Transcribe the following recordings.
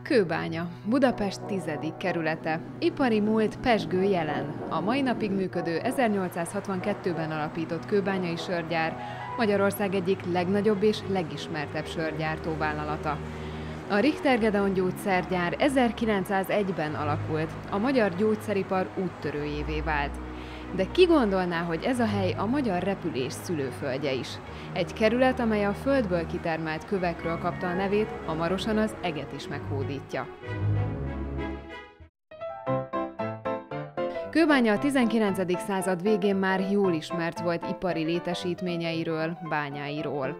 Kőbánya, Budapest 10. kerülete, ipari múlt, pezsgő jelen. A mai napig működő 1862-ben alapított kőbányai sörgyár Magyarország egyik legnagyobb és legismertebb sörgyártó vállalata. A Richter Gedeon gyógyszergyár 1901-ben alakult, a magyar gyógyszeripar úttörőjévé vált. De ki gondolná, hogy ez a hely a magyar repülés szülőföldje is? Egy kerület, amely a földből kitermelt kövekről kapta a nevét, hamarosan az eget is meghódítja. Kőbánya a 19. század végén már jól ismert volt ipari létesítményeiről, bányáiról.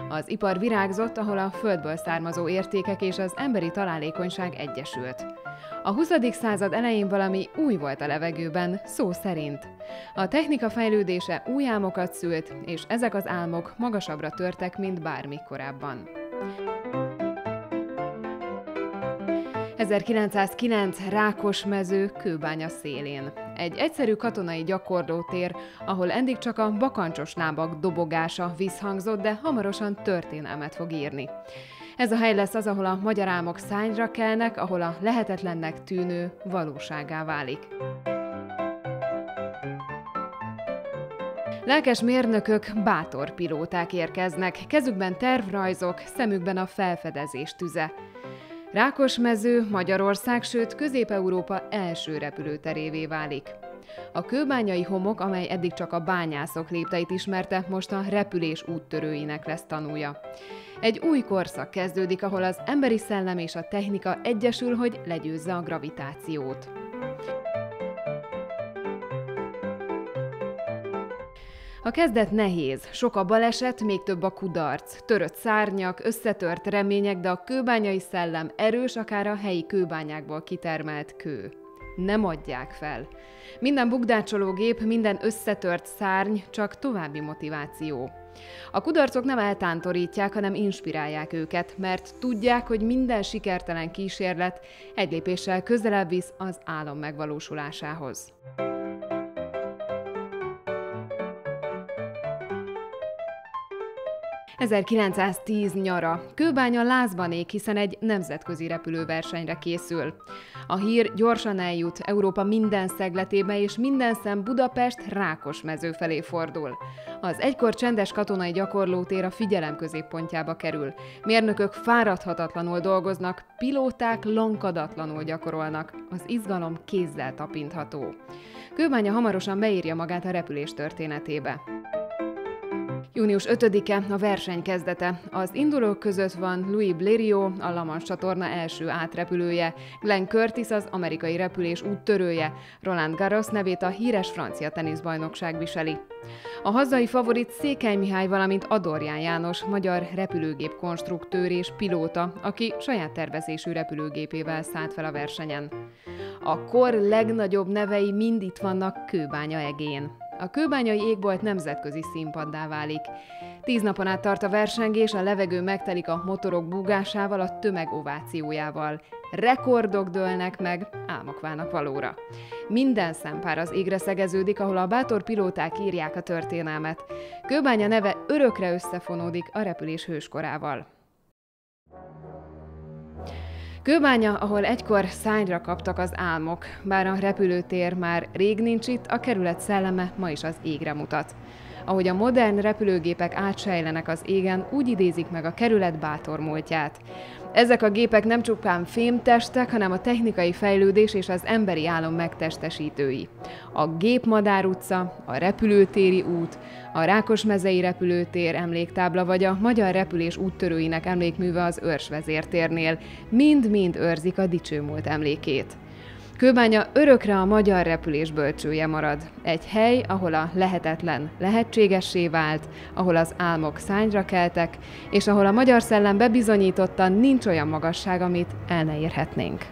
Az ipar virágzott, ahol a földből származó értékek és az emberi találékonyság egyesült. A 20. század elején valami új volt a levegőben, szó szerint. A technika fejlődése új álmokat szült, és ezek az álmok magasabbra törtek, mint bármikor korábban. 1909. Rákosmező, Kőbánya szélén. Egy egyszerű katonai gyakorlótér, ahol eddig csak a bakancsos lábak dobogása visszhangzott, de hamarosan történelmet fog írni. Ez a hely lesz az, ahol a magyar álmok szárnyra kelnek, ahol a lehetetlennek tűnő valósággá válik. Lelkes mérnökök, bátor pilóták érkeznek, kezükben tervrajzok, szemükben a felfedezés tüze. Rákosmező Magyarország, sőt Közép-Európa első repülőterévé válik. A kőbányai homok, amely eddig csak a bányászok lépteit ismerte, most a repülés úttörőinek lesz tanúja. Egy új korszak kezdődik, ahol az emberi szellem és a technika egyesül, hogy legyőzze a gravitációt. A kezdet nehéz, sok a baleset, még több a kudarc, törött szárnyak, összetört remények, de a kőbányai szellem erős, akár a helyi kőbányákból kitermelt kő. Nem adják fel. Minden bukdácsoló gép, minden összetört szárny, csak további motiváció. A kudarcok nem eltántorítják, hanem inspirálják őket, mert tudják, hogy minden sikertelen kísérlet egy lépéssel közelebb visz az álom megvalósulásához. –1910 nyara. Kőbánya lázban ég, hiszen egy nemzetközi repülőversenyre készül. A hír gyorsan eljut Európa minden szegletébe, és minden szem Budapest Rákosmező felé fordul. Az egykor csendes katonai gyakorlótér a figyelem középpontjába kerül. Mérnökök fáradhatatlanul dolgoznak, pilóták lankadatlanul gyakorolnak. Az izgalom kézzel tapintható. Kőbánya hamarosan beírja magát a repülés történetébe. Június 5-e a verseny kezdete. Az indulók között van Louis Blériot, a La Manche csatorna első átrepülője, Glenn Curtis az amerikai repülés úttörője, Roland Garros nevét a híres francia teniszbajnokság viseli. A hazai favorit Székely Mihály, valamint Adorján János, magyar repülőgép konstruktőr és pilóta, aki saját tervezésű repülőgépével szállt fel a versenyen. A kor legnagyobb nevei mind itt vannak Kőbánya egén. A kőbányai égbolt nemzetközi színpaddá válik. 10 napon át tart a versengés, a levegő megtelik a motorok búgásával, a tömeg ovációjával. Rekordok dőlnek meg, álmok válnak valóra. Minden szempár az égre szegeződik, ahol a bátor pilóták írják a történelmet. Kőbánya neve örökre összefonódik a repülés hőskorával. Kőbánya, ahol egykor szárnyra kaptak az álmok, bár a repülőtér már rég nincs itt, a kerület szelleme ma is az égre mutat. Ahogy a modern repülőgépek átsejlenek az égen, úgy idézik meg a kerület bátor múltját. Ezek a gépek nem csupán fémtestek, hanem a technikai fejlődés és az emberi álom megtestesítői. A Gépmadár utca, a repülőtéri út, a Rákosmezei repülőtér emléktábla vagy a magyar repülés úttörőinek emlékműve az Örs vezértérnél mind-mind őrzik a dicső múlt emlékét. Kőbánya örökre a magyar repülés bölcsője marad. Egy hely, ahol a lehetetlen lehetségessé vált, ahol az álmok szárnyra keltek, és ahol a magyar szellem bebizonyította, nincs olyan magasság, amit el ne érhetnénk.